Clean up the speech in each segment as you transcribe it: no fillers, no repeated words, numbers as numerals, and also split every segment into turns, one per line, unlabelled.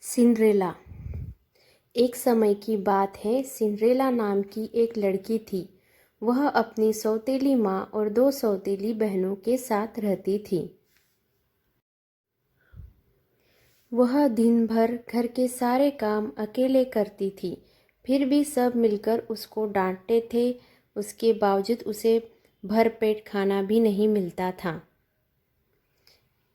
Cinderella. एक समय की बात है। सिंड्रेला नाम की एक लड़की थी। वह अपनी सौतेली माँ और दो सौतेली बहनों के साथ रहती थी। वह दिन भर घर के सारे काम अकेले करती थी, फिर भी सब मिलकर उसको डांटते थे। उसके बावजूद उसे भरपेट खाना भी नहीं मिलता था।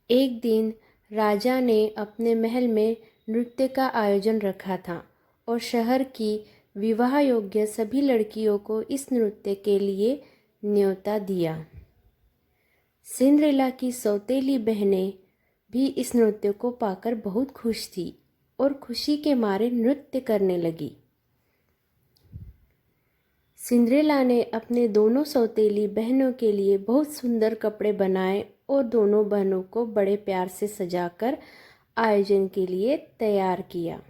एक दिन राजा ने अपने महल में नृत्य का आयोजन रखा था और शहर की विवाह योग्य सभी लड़कियों को इस नृत्य के लिए न्योता दिया। सिंड्रेला की सौतेली बहनें भी इस नृत्य को पाकर बहुत खुश थी और खुशी के मारे नृत्य करने लगी। सिंड्रेला ने अपने दोनों सौतेली बहनों के लिए बहुत सुंदर कपड़े बनाए और दोनों बहनों को बड़े प्यार से सजाकर आयोजन के लिए तैयार किया।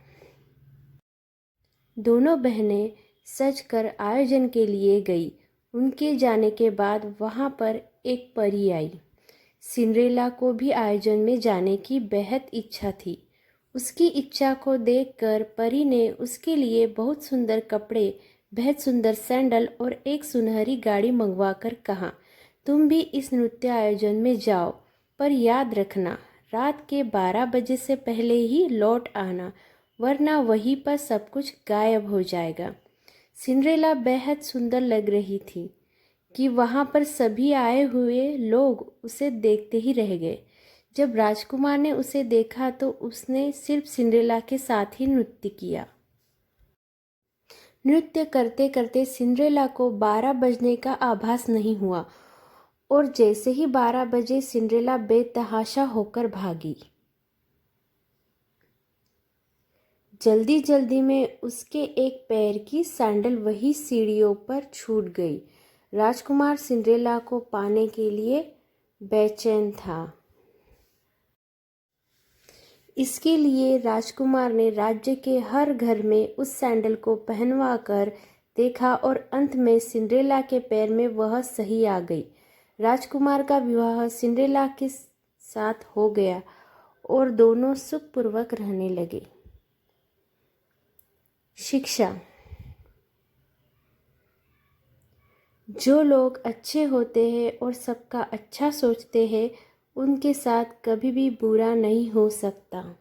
दोनों बहनें सजकर आयोजन के लिए गई। उनके जाने के बाद वहाँ पर एक परी आई। सिंड्रेला को भी आयोजन में जाने की बेहद इच्छा थी। उसकी इच्छा को देखकर परी ने उसके लिए बहुत सुंदर कपड़े, बेहद सुंदर सैंडल और एक सुनहरी गाड़ी मंगवाकर कहा, तुम भी इस नृत्य आयोजन में जाओ, पर याद रखना रात के 12 बजे से पहले ही लौट आना, वरना वहीं पर सब कुछ गायब हो जाएगा। सिंड्रेला बेहद सुंदर लग रही थी कि वहाँ पर सभी आए हुए लोग उसे देखते ही रह गए। जब राजकुमार ने उसे देखा तो उसने सिर्फ सिंड्रेला के साथ ही नृत्य किया। नृत्य करते करते सिंड्रेला को 12 बजने का आभास नहीं हुआ और जैसे ही 12 बजे सिंड्रेला बेतहाशा होकर भागी। जल्दी जल्दी में उसके एक पैर की सैंडल वही सीढ़ियों पर छूट गई। राजकुमार सिंड्रेला को पाने के लिए बेचैन था। इसके लिए राजकुमार ने राज्य के हर घर में उस सैंडल को पहनवा कर देखा और अंत में सिंड्रेला के पैर में वह सही आ गई। राजकुमार का विवाह सिंड्रेला के साथ हो गया और दोनों सुखपूर्वक रहने लगे। शिक्षा। जो लोग अच्छे होते हैं और सबका अच्छा सोचते हैं, उनके साथ कभी भी बुरा नहीं हो सकता।